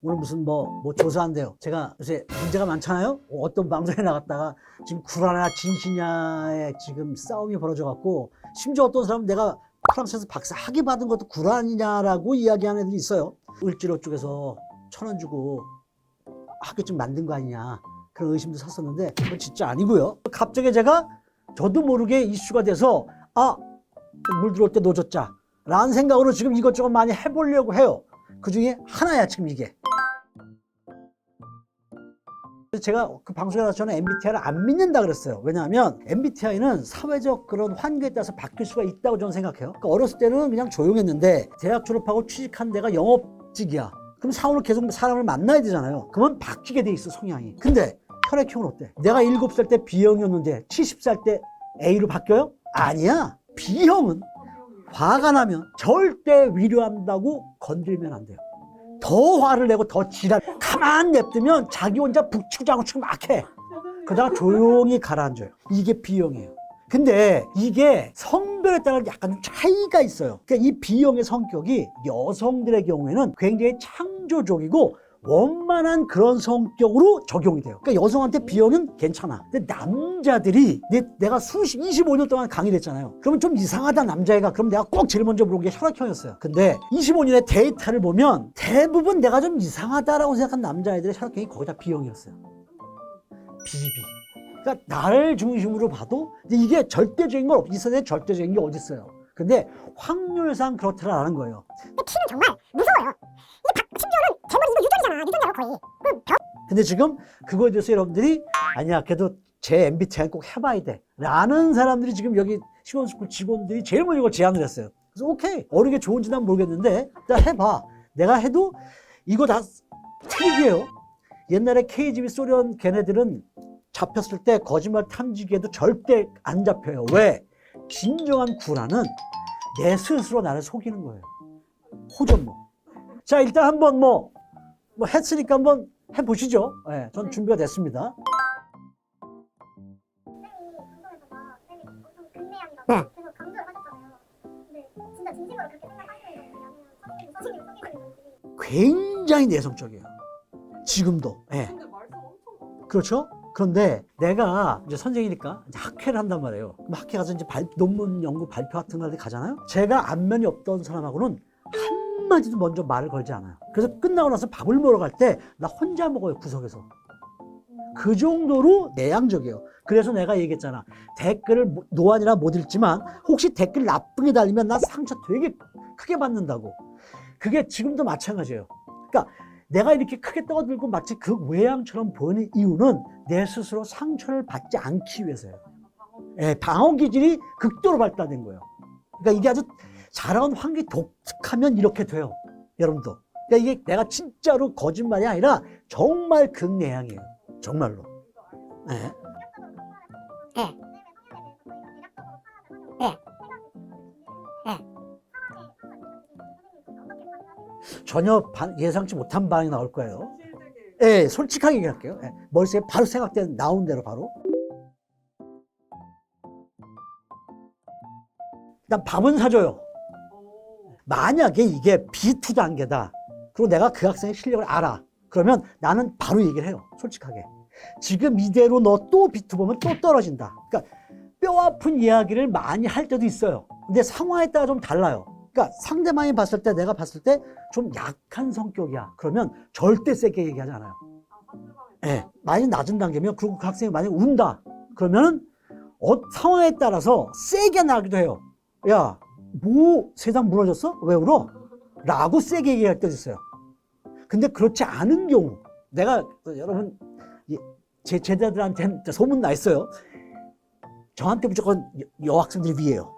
오늘 무슨 뭐 조사한대요. 제가 요새 문제가 많잖아요. 어떤 방송에 나갔다가 지금 구라냐 진실냐에 지금 싸움이 벌어져갖고, 심지어 어떤 사람은 내가 프랑스에서 박사 학위 받은 것도 구라냐라고 이야기하는 애들이 있어요. 을지로 쪽에서 1,000원 주고 학교증 만든 거 아니냐, 그런 의심도 샀었는데 그건 진짜 아니고요. 갑자기 제가 저도 모르게 이슈가 돼서 물 들어올 때 노졌자 라는 생각으로 지금 이것저것 많이 해보려고 해요. 그 중에 하나야 지금 이게. 제가 그 방송에 나서 저는 MBTI를 안 믿는다 그랬어요. 왜냐하면 MBTI는 사회적 그런 환경에 따라서 바뀔 수가 있다고 저는 생각해요. 그러니까 어렸을 때는 그냥 조용했는데 대학 졸업하고 취직한 데가 영업직이야. 그럼 사원을 계속 사람을 만나야 되잖아요. 그러면 바뀌게 돼 있어, 성향이. 근데 혈액형은 어때? 내가 7살 때 B형이었는데 70살 때 A로 바뀌어요? 아니야. B형은 화가 나면 절대 위로한다고 건들면 안 돼요. 더 화를 내고 더 지랄, 가만 냅두면 자기 혼자 북치고장구치고 막 해. 그러다가 조용히 가라앉아요. 이게 B형이에요. 근데 이게 성별에 따라 약간 차이가 있어요. 그러니까 이 B형의 성격이 여성들의 경우에는 굉장히 창조적이고 원만한 그런 성격으로 적용이 돼요. 그러니까 여성한테 B형은 괜찮아. 근데 남자들이 내가 25년 동안 강의를 했잖아요. 그러면 좀 이상하다, 남자애가. 그럼 내가 꼭 제일 먼저 물어본 게 혈액형이었어요. 근데 25년의 데이터를 보면 대부분 내가 좀 이상하다라고 생각한 남자애들의 혈액형이 거의 다 B형이었어요. BB. 그러니까 나를 중심으로 봐도 이게 절대적인 건 없어. 이 세상에 절대적인 게 어디 있어요. 근데 확률상 그렇다라는 거예요. 근데 T는 정말 무서워요. 심지어는 제 머리 이거 유전이잖아. 유전자로 거의. 근데 지금 그거에 대해서 여러분들이 아니야, 그래도 제 MBTI 꼭 해봐야 돼 라는 사람들이 지금 여기 시원스쿨 직원들이 제일 먼저 이걸 제안을 했어요. 그래서 오케이, 어느 게 좋은지 난 모르겠는데 일단 해봐. 내가 해도 이거 다 트릭이에요. 옛날에 KGB 소련 걔네들은 잡혔을 때 거짓말 탐지기에도 절대 안 잡혀요. 왜? 진정한 구라는 내 스스로 나를 속이는 거예요. 호전모. 자, 일단 한번 뭐 했으니까 한번 해보시죠. 네, 전 준비가 됐습니다. 네. 계속 강조를 하셨잖아요. 근데 진짜 진심으로 그렇게 생각하시는 건지 아니면 선생님이 속이시는 건지. 굉장히 내성적이에요. 지금도. 네. 그렇죠? 그런데 내가 이제 선생이니까 이제 학회를 한단 말이에요. 그럼 학회 가서 이제 논문 연구 발표 같은 거 가잖아요. 제가 안면이 없던 사람하고는 한마디도 먼저 말을 걸지 않아요. 그래서 끝나고 나서 밥을 먹으러 갈 때 나 혼자 먹어요, 구석에서. 그 정도로 내향적이에요. 그래서 내가 얘기했잖아. 댓글을 노안이라 못 읽지만 혹시 댓글 나쁘게 달리면 나 상처 되게 크게 받는다고. 그게 지금도 마찬가지예요. 그러니까 내가 이렇게 크게 떠들고 마치 그 외향처럼 보이는 이유는 내 스스로 상처를 받지 않기 위해서예요. 예, 방어 기질이 극도로 발달된 거예요. 그러니까 이게 아주 자라온 환경이 독특하면 이렇게 돼요. 여러분도. 그러니까 이게 내가 진짜로 거짓말이 아니라 정말 극내향이에요. 정말로. 예. 예. 예. 예. 전혀 예상치 못한 반응이 나올 거예요. 예, 솔직하게 얘기할게요. 예, 머릿속에 바로 생각된 나온 대로 바로. 일단 밥은 사줘요. 만약에 이게 B2 단계다. 그리고 내가 그 학생의 실력을 알아. 그러면 나는 바로 얘기를 해요. 솔직하게. 지금 이대로 너 또 B2 보면 또 떨어진다. 그러니까 뼈 아픈 이야기를 많이 할 때도 있어요. 근데 상황에 따라 좀 달라요. 그러니까 상대방이 봤을 때, 내가 봤을 때 좀 약한 성격이야. 그러면 절대 세게 얘기하지 않아요. 네, 많이 낮은 단계면, 그리고 그 학생이 만약에 운다. 그러면은 상황에 따라서 세게 나기도 해요. 야, 뭐 세상 무너졌어? 왜 울어? 라고 세게 얘기할 때도 있어요. 근데 그렇지 않은 경우, 내가 여러분 제 제자들한테는 소문 나 있어요. 저한테 무조건 여학생들이 위에요.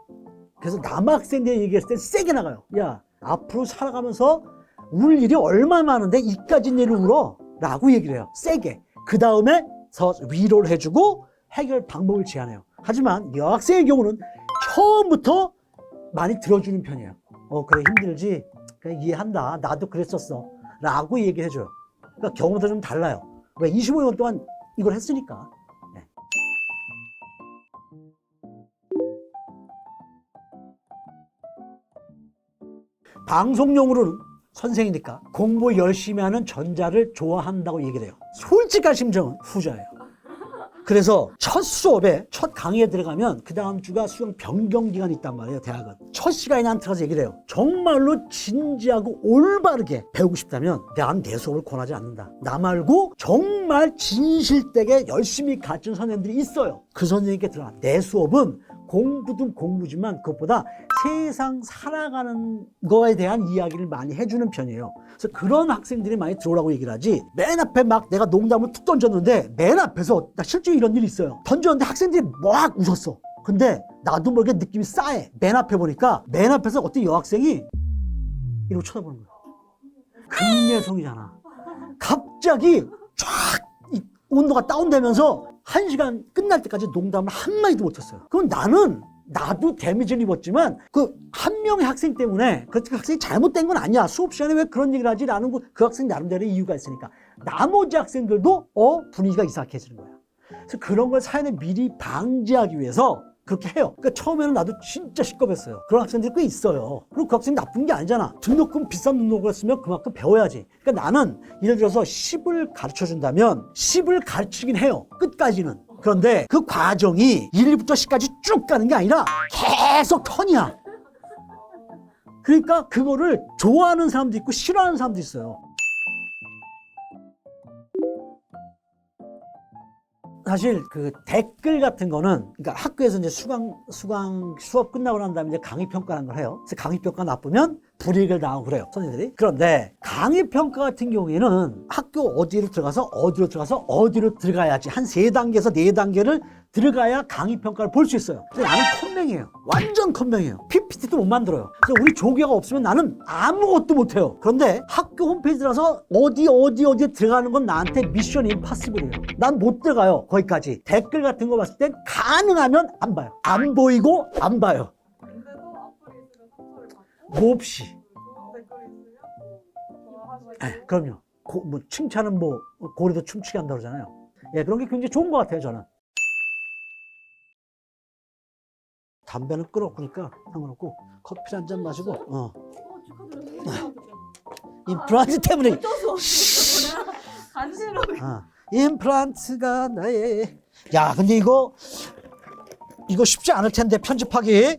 그래서 남학생들이 얘기했을 때 세게 나가요. 야, 앞으로 살아가면서 울 일이 얼마나 많은데 이까진 일을 울어? 라고 얘기를 해요. 세게. 그 다음에 위로를 해주고 해결 방법을 제안해요. 하지만 여학생의 경우는 처음부터 많이 들어주는 편이에요. 그래, 힘들지? 그래, 이해한다. 나도 그랬었어. 라고 얘기를 해줘요. 그러니까 경우도 좀 달라요. 왜? 25년 동안 이걸 했으니까. 네. 방송용으로는 선생이니까 공부 열심히 하는 전자를 좋아한다고 얘기를 해요. 솔직한 심정은 후자예요. 그래서 첫 수업에 첫 강의에 들어가면 그 다음 주가 수강 변경 기간이 있단 말이에요. 대학은 첫 시간에 나한테 가서 얘기를 해요. 정말로 진지하고 올바르게 배우고 싶다면 난 내 수업을 권하지 않는다. 나 말고 정말 진실되게 열심히 가르치는 선생님들이 있어요. 그 선생님께 들어가. 내 수업은 공부든 공부지만 그것보다 세상 살아가는 거에 대한 이야기를 많이 해주는 편이에요. 그래서 그런 학생들이 많이 들어오라고 얘기를 하지, 맨 앞에 막 내가 농담을 툭 던졌는데 맨 앞에서 나 실제로 이런 일이 있어요. 던졌는데 학생들이 막 웃었어. 근데 나도 모르게 느낌이 싸해. 맨 앞에 보니까 맨 앞에서 어떤 여학생이 이러고 쳐다보는 거야. 금내성이잖아. 갑자기 쫙 이 온도가 다운되면서 1시간 끝날 때까지 농담을 한마디도 못했어요. 그럼 나도 데미지를 입었지만 그 한 명의 학생 때문에 그 학생이 잘못된 건 아니야. 수업 시간에 왜 그런 얘기를 하지? 라는 그 학생 나름대로 이유가 있으니까 나머지 학생들도 분위기가 이상해지는 거야. 그래서 그런 걸 사연에 미리 방지하기 위해서 그렇게 해요. 그러니까 처음에는 나도 진짜 시겁했어요. 그런 학생들이 꽤 있어요. 그리고 그 학생이 나쁜 게 아니잖아. 등록금 비싼 등록을 했으면 그만큼 배워야지. 그러니까 나는 예를 들어서 10을 가르쳐준다면 10을 가르치긴 해요. 끝까지는. 그런데 그 과정이 1부터 10까지 쭉 가는 게 아니라 계속 턴이야. 그러니까 그거를 좋아하는 사람도 있고 싫어하는 사람도 있어요. 사실 그 댓글 같은 거는, 그러니까 학교에서 이제 수업 끝나고 난 다음에 이제 강의 평가라는 걸 해요. 그래서 강의 평가 나쁘면 불이익을 당하고 그래요, 선생님들이. 그런데 강의 평가 같은 경우에는 학교 어디로 들어가서 어디로 들어가야지 한 3단계에서 4단계를 들어가야 강의 평가를 볼 수 있어요. 그래서 나는 컴맹이에요. 완전 컴맹이에요. PPT도 못 만들어요. 그래서 우리 조교가 없으면 나는 아무것도 못해요. 그런데 학교 홈페이지 들어가서 어디에 들어가는 건 나한테 미션 임파서블이에요. 난 못 들어가요, 거기까지. 댓글 같은 거 봤을 땐 가능하면 안 봐요. 안 보이고 안 봐요. 근데도 악플이 있으면 상처를 받고 몹시. 댓글이 있으면 좋아하시고 네, 그럼요. 칭찬은 고리도 춤추게 한다고 그러잖아요. 예, 그런 게 굉장히 좋은 것 같아요, 저는. 담배는 끊었으니까 상관없고 커피 한 잔 마시고 축하드려요. 임플란트 때문에 어쩔 수 없어. 간지러. 임플란트가 나의. 야, 근데 이거 쉽지 않을 텐데 편집하기.